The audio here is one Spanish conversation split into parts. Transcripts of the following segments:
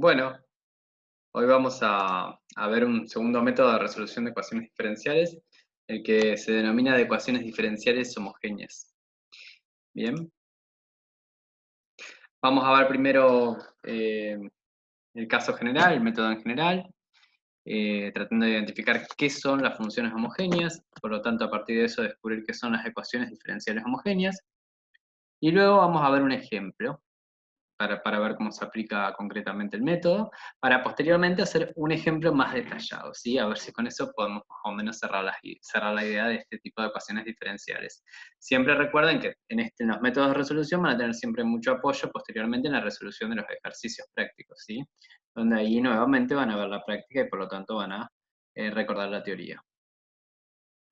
Bueno, hoy vamos a ver un segundo método de resolución de ecuaciones diferenciales, el que se denomina de ecuaciones diferenciales homogéneas. Bien, vamos a ver primero el caso general, el método en general, tratando de identificar qué son las funciones homogéneas, por lo tanto a partir de eso descubrir qué son las ecuaciones diferenciales homogéneas, y luego vamos a ver un ejemplo para ver cómo se aplica concretamente el método, para posteriormente hacer un ejemplo más detallado, ¿sí? A ver si con eso podemos más o menos cerrar la idea de este tipo de ecuaciones diferenciales. Siempre recuerden que en los métodos de resolución van a tener siempre mucho apoyo posteriormente en la resolución de los ejercicios prácticos, ¿sí? Donde ahí nuevamente van a ver la práctica y por lo tanto van a recordar la teoría.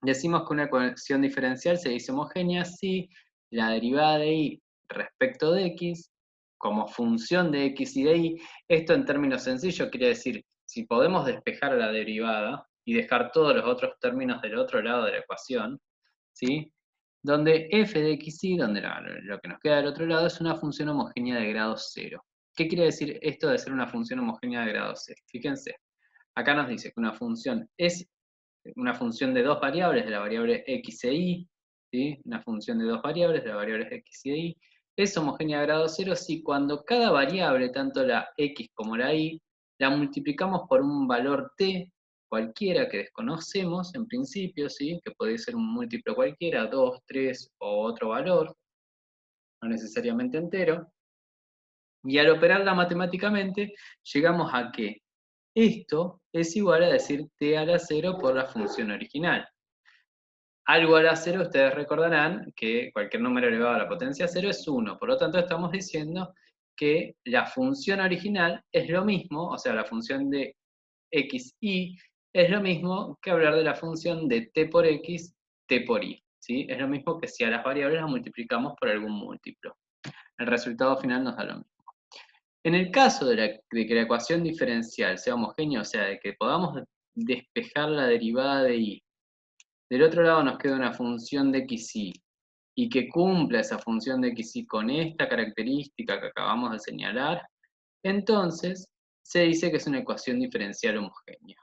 Decimos que una ecuación diferencial se dice homogénea si la derivada de y respecto de x como función de x y de y, esto en términos sencillos quiere decir, si podemos despejar la derivada y dejar todos los otros términos del otro lado de la ecuación, ¿sí? Donde f de x y, donde lo que nos queda del otro lado, es una función homogénea de grado cero. ¿Qué quiere decir esto de ser una función homogénea de grado cero? Fíjense, acá nos dice que una función es una función de dos variables, de la variable x e y, ¿sí? Una función de dos variables, de las variables x y y, es homogénea a grado cero si cuando cada variable, tanto la x como la y, la multiplicamos por un valor t cualquiera que desconocemos en principio, ¿sí? Que puede ser un múltiplo cualquiera, 2, 3 o otro valor, no necesariamente entero, y al operarla matemáticamente llegamos a que esto es igual a decir t a la 0 por la función original. Algo a la 0, ustedes recordarán que cualquier número elevado a la potencia 0 es 1. Por lo tanto, estamos diciendo que la función original es lo mismo, o sea, la función de x, y, es lo mismo que hablar de la función de t por x, t por y. ¿Sí? Es lo mismo que si a las variables las multiplicamos por algún múltiplo. El resultado final nos da lo mismo. En el caso de que la ecuación diferencial sea homogénea, o sea, de que podamos despejar la derivada de y, del otro lado nos queda una función de xy, y que cumpla esa función de xy con esta característica que acabamos de señalar, entonces se dice que es una ecuación diferencial homogénea.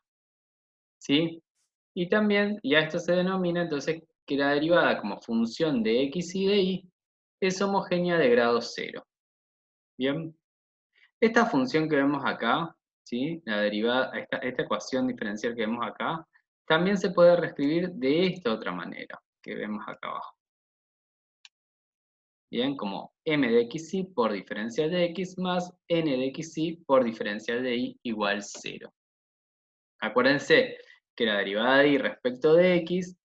¿Sí? Y también, y a esto se denomina entonces que la derivada como función de x y de y es homogénea de grado cero. ¿Bien? Esta función que vemos acá, ¿sí? La derivada, esta ecuación diferencial que vemos acá, también se puede reescribir de esta otra manera que vemos acá abajo. Bien, como m de xy por diferencial de x más n de xy por diferencial de y igual 0. Acuérdense que la derivada de y respecto de x,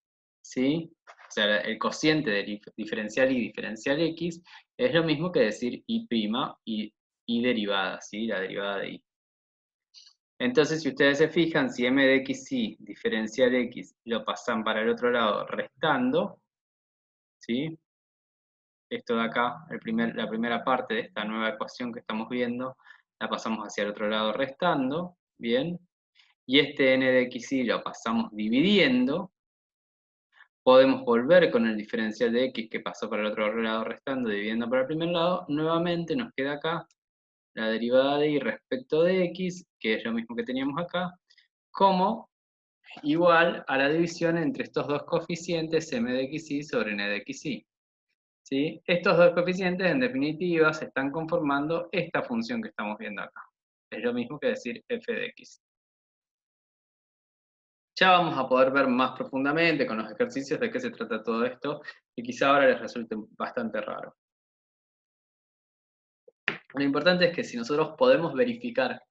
¿sí? O sea, el cociente de diferencial y diferencial x es lo mismo que decir y' y derivada, ¿sí? La derivada de y. Entonces, si ustedes se fijan, si m de xy diferencial x lo pasan para el otro lado restando, ¿sí? Esto de acá, la primera parte de esta nueva ecuación que estamos viendo, la pasamos hacia el otro lado restando, ¿bien? Y este n de xy lo pasamos dividiendo, podemos volver con el diferencial de x que pasó para el otro lado restando, dividiendo para el primer lado, nuevamente nos queda acá la derivada de y respecto de x, que es lo mismo que teníamos acá, como igual a la división entre estos dos coeficientes, m de xy sobre n de xy. ¿Sí? Estos dos coeficientes, en definitiva, se están conformando esta función que estamos viendo acá. Es lo mismo que decir f de x. Ya vamos a poder ver más profundamente con los ejercicios de qué se trata todo esto, y quizá ahora les resulte bastante raro. Lo importante es que si nosotros podemos verificar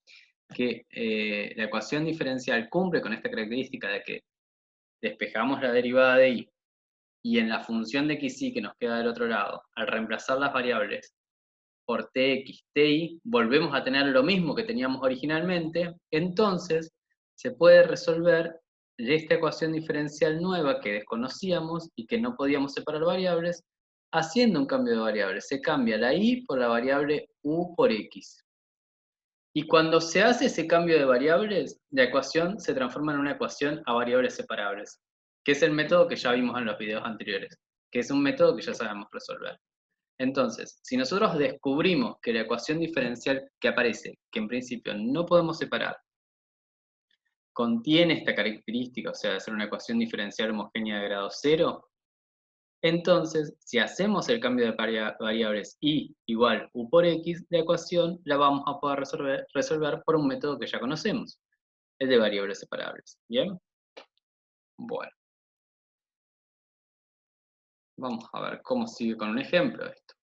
que la ecuación diferencial cumple con esta característica de que despejamos la derivada de y en la función de xy que nos queda del otro lado, al reemplazar las variables por tx, ti, volvemos a tener lo mismo que teníamos originalmente, entonces se puede resolver esta ecuación diferencial nueva que desconocíamos y que no podíamos separar variables, haciendo un cambio de variables. Se cambia la y por la variable u por x. Y cuando se hace ese cambio de variables, la ecuación se transforma en una ecuación a variables separables, que es el método que ya vimos en los videos anteriores, que es un método que ya sabemos resolver. Entonces, si nosotros descubrimos que la ecuación diferencial que aparece, que en principio no podemos separar, contiene esta característica, o sea, de ser una ecuación diferencial homogénea de grado cero, entonces, si hacemos el cambio de variables y igual u por x, la ecuación la vamos a poder resolver por un método que ya conocemos, el de variables separables. ¿Bien? Bueno, vamos a ver cómo sigue con un ejemplo de esto.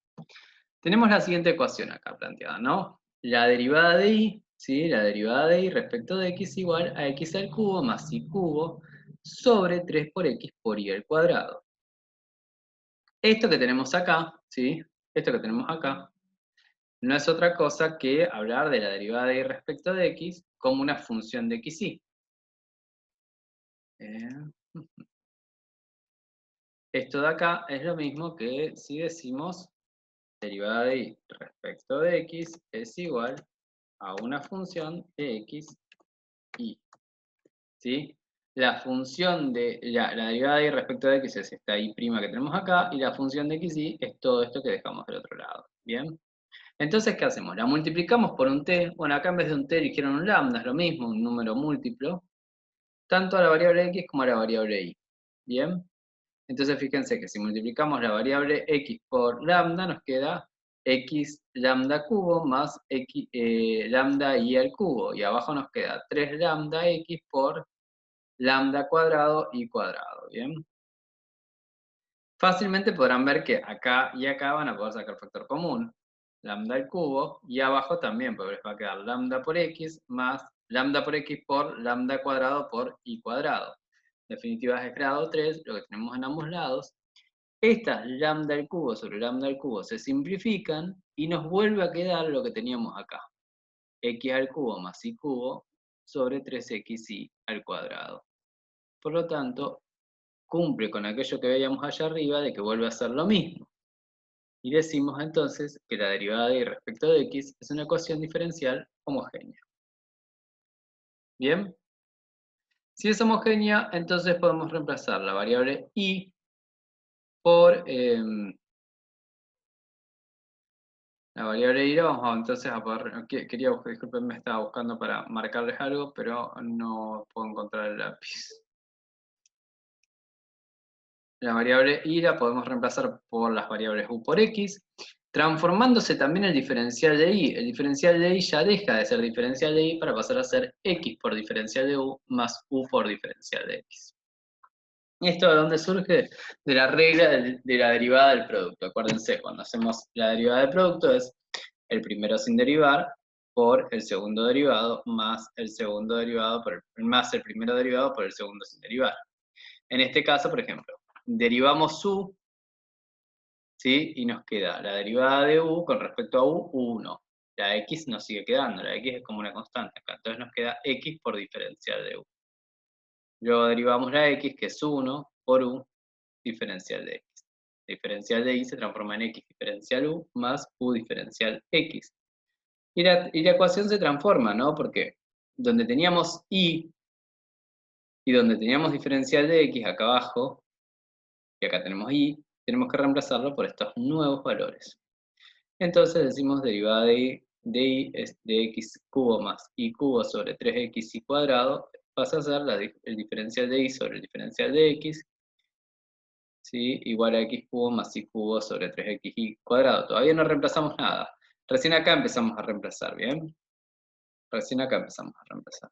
Tenemos la siguiente ecuación acá planteada, ¿no? La derivada de y, ¿sí? La derivada de y respecto de x igual a x al cubo más y cubo sobre 3 por x por y al cuadrado. Esto que tenemos acá, ¿sí? Esto que tenemos acá, no es otra cosa que hablar de la derivada de y respecto de x como una función de x y. Esto de acá es lo mismo que si decimos derivada de y respecto de x es igual a una función de x y. ¿Sí? La función de la derivada de y respecto de x es esta y' que tenemos acá, y la función de x y es todo esto que dejamos del otro lado. ¿Bien? Entonces, ¿qué hacemos? La multiplicamos por un t. Bueno, acá en vez de un t eligieron un lambda, es lo mismo, un número múltiplo, tanto a la variable x como a la variable y. ¿Bien? Entonces, fíjense que si multiplicamos la variable x por lambda, nos queda x lambda cubo más x, lambda y al cubo. Y abajo nos queda 3 lambda x por lambda cuadrado y cuadrado. ¿Bien? Fácilmente podrán ver que acá y acá van a poder sacar factor común, lambda al cubo, y abajo también, porque les va a quedar lambda por x más lambda por x por lambda cuadrado por y cuadrado. En definitiva es grado 3, lo que tenemos en ambos lados. Estas lambda al cubo sobre lambda al cubo se simplifican y nos vuelve a quedar lo que teníamos acá. X al cubo más y cubo sobre 3xy al cuadrado. Por lo tanto, cumple con aquello que veíamos allá arriba de que vuelve a ser lo mismo. Y decimos entonces que la derivada de y respecto de x es una ecuación diferencial homogénea. ¿Bien? Si es homogénea, entonces podemos reemplazar la variable y por la variable y la vamos entonces a poder, quería buscar, disculpen, me estaba buscando para marcarles algo, pero no puedo encontrar el lápiz. La variable y la podemos reemplazar por las variables u por x, transformándose también el diferencial de y. El diferencial de y ya deja de ser diferencial de y para pasar a ser x por diferencial de u más u por diferencial de x. ¿Y esto de dónde surge? De la regla de la derivada del producto. Acuérdense, cuando hacemos la derivada del producto es el primero sin derivar por el segundo derivado más el segundo derivado más el primero derivado por el segundo sin derivar. En este caso, por ejemplo, derivamos u, ¿sí? Y nos queda la derivada de u con respecto a u, 1. La x nos sigue quedando, la x es como una constante acá, entonces nos queda x por diferencial de u. Luego derivamos la x, que es 1, por u, diferencial de x. Diferencial de y se transforma en x diferencial u más u diferencial x. Y la ecuación se transforma, ¿no? Porque donde teníamos y donde teníamos diferencial de x acá abajo, y acá tenemos y, tenemos que reemplazarlo por estos nuevos valores. Entonces decimos derivada de y es de x cubo más y cubo sobre 3xy cuadrado, pasa a ser el diferencial de y sobre el diferencial de x, ¿sí? Igual a x cubo más y cubo sobre 3xy cuadrado. Todavía no reemplazamos nada. Recién acá empezamos a reemplazar, ¿bien? Recién acá empezamos a reemplazar.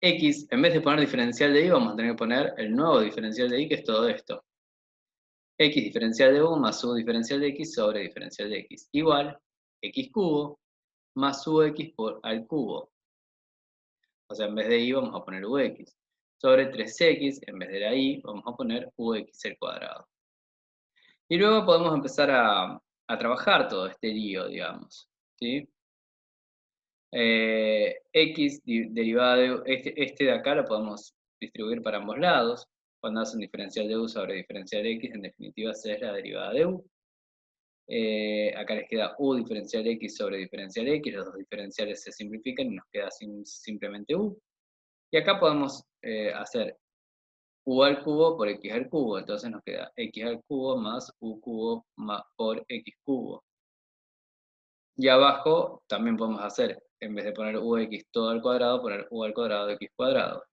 X, en vez de poner diferencial de y, vamos a tener que poner el nuevo diferencial de y, que es todo esto. X diferencial de u más u diferencial de x sobre diferencial de x. Igual x cubo más ux al cubo. O sea, en vez de y vamos a poner ux. Sobre 3x, en vez de la y, vamos a poner ux al cuadrado. Y luego podemos empezar a trabajar todo este lío, digamos. ¿Sí? X derivada de este de acá lo podemos distribuir para ambos lados. Cuando hacen diferencial de u sobre diferencial de x, en definitiva esa es la derivada de u. Acá les queda u diferencial x sobre diferencial x, los dos diferenciales se simplifican y nos queda simplemente u. Y acá podemos hacer u al cubo por x al cubo. Entonces nos queda x al cubo más u cubo por x cubo. Y abajo también podemos hacer, en vez de poner ux todo al cuadrado, poner u al cuadrado de x cuadrado.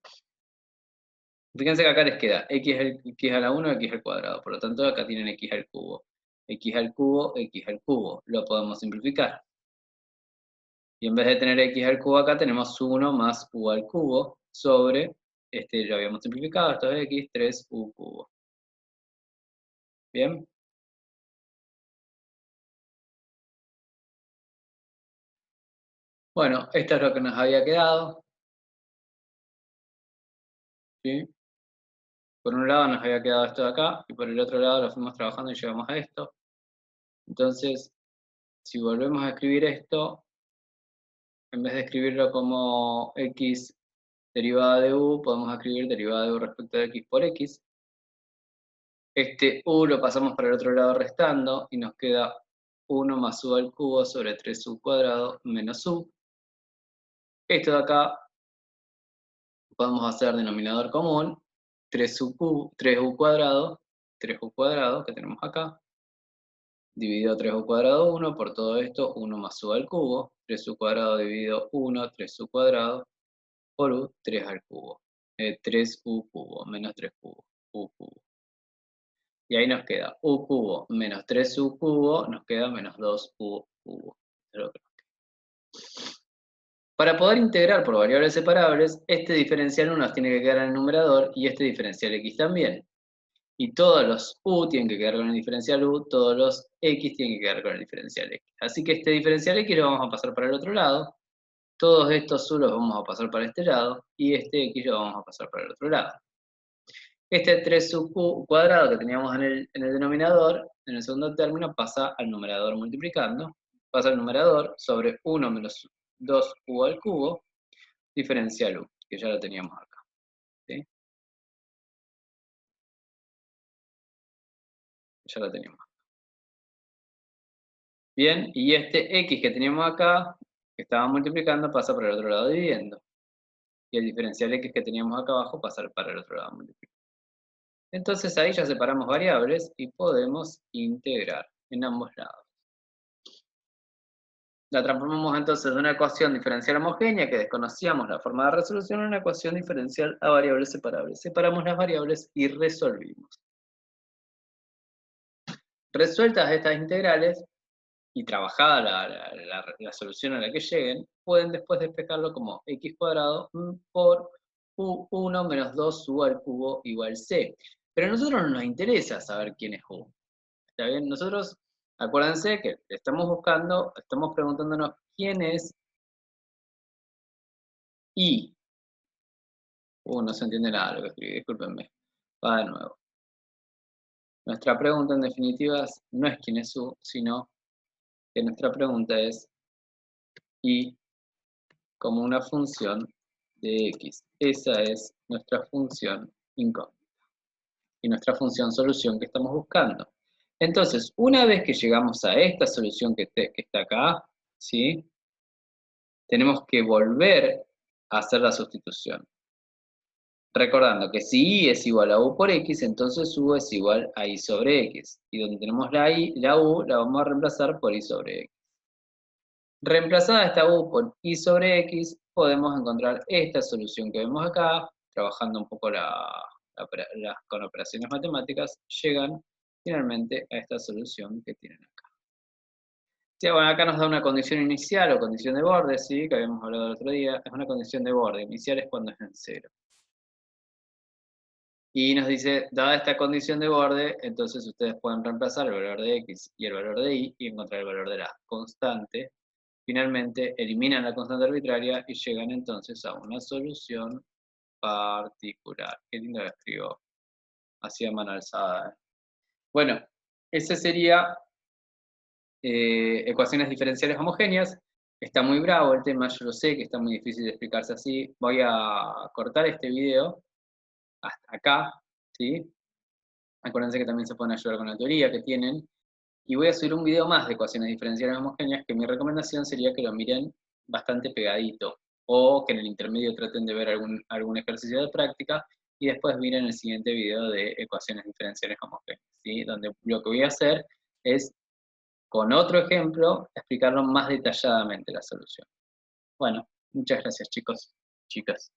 Fíjense que acá les queda x a la 1, x al cuadrado. Por lo tanto, acá tienen x al cubo. X al cubo, x al cubo. Lo podemos simplificar. Y en vez de tener x al cubo acá, tenemos 1 más u al cubo sobre, lo habíamos simplificado, esto es x, 3u cubo. ¿Bien? Bueno, esto es lo que nos había quedado. ¿Sí? Por un lado nos había quedado esto de acá, y por el otro lado lo fuimos trabajando y llegamos a esto. Entonces, si volvemos a escribir esto, en vez de escribirlo como x derivada de u, podemos escribir derivada de u respecto de x por x. Este u lo pasamos para el otro lado restando, y nos queda 1 más u al cubo sobre 3u cuadrado menos u. Esto de acá podemos hacer denominador común, 3u cuadrado, que tenemos acá, dividido 3u cuadrado 1, por todo esto 1 más u al cubo, 3u cuadrado dividido 1, 3u cuadrado, por u, 3 al cubo. 3u cubo, menos 3 cubo, u cubo. Y ahí nos queda u cubo menos 3u cubo, nos queda menos 2u cubo. Para poder integrar por variables separables, este diferencial 1 tiene que quedar en el numerador y este diferencial x también. Y todos los u tienen que quedar con el diferencial u, todos los x tienen que quedar con el diferencial x. Así que este diferencial x lo vamos a pasar para el otro lado, todos estos u los vamos a pasar para este lado, y este x lo vamos a pasar para el otro lado. Este 3u cuadrado que teníamos en el denominador, en el segundo término, pasa al numerador multiplicando, pasa al numerador sobre 1 menos 2u al cubo, diferencial u, que ya lo teníamos acá. ¿Sí? Ya lo teníamos. Bien, y este x que teníamos acá, que estaba multiplicando, pasa por el otro lado dividiendo. Y el diferencial x que teníamos acá abajo pasa para el otro lado multiplicando. Entonces ahí ya separamos variables y podemos integrar en ambos lados. La transformamos entonces de una ecuación diferencial homogénea que desconocíamos la forma de resolución a una ecuación diferencial a variables separables. Separamos las variables y resolvimos. Resueltas estas integrales y trabajada la solución a la que lleguen, pueden después despejarlo como x cuadrado por u1 menos 2u al cubo igual c. Pero a nosotros no nos interesa saber quién es u. ¿Está bien? Nosotros, acuérdense que estamos buscando, estamos preguntándonos quién es i. No se entiende nada lo que escribí, discúlpenme. Va de nuevo. Nuestra pregunta en definitiva no es quién es u, sino que nuestra pregunta es i como una función de x. Esa es nuestra función incógnita y nuestra función solución que estamos buscando. Entonces, una vez que llegamos a esta solución que está acá, ¿sí? Tenemos que volver a hacer la sustitución. Recordando que si i es igual a u por x, entonces u es igual a i sobre x. Y donde tenemos la u, la vamos a reemplazar por i sobre x. Reemplazada esta u por i sobre x, podemos encontrar esta solución que vemos acá, trabajando un poco con operaciones matemáticas, llegan finalmente a esta solución que tienen acá. Sí, bueno, acá nos da una condición inicial o condición de borde, ¿sí? Que habíamos hablado el otro día, es una condición de borde, inicial es cuando es en cero. Y nos dice, dada esta condición de borde, entonces ustedes pueden reemplazar el valor de x y el valor de y encontrar el valor de la constante. Finalmente, eliminan la constante arbitraria y llegan entonces a una solución particular. Qué lindo que escribo. Así a mano alzada. Bueno, ese sería ecuaciones diferenciales homogéneas. Está muy bravo el tema, yo lo sé que está muy difícil de explicarse así. Voy a cortar este video hasta acá, ¿sí? Acuérdense que también se pueden ayudar con la teoría que tienen. Y voy a subir un video más de ecuaciones diferenciales homogéneas que mi recomendación sería que lo miren bastante pegadito o que en el intermedio traten de ver algún ejercicio de práctica y después miren el siguiente video de ecuaciones diferenciales homogéneas, ¿sí? Donde lo que voy a hacer es, con otro ejemplo, explicarlo más detalladamente la solución. Bueno, muchas gracias chicos, chicas.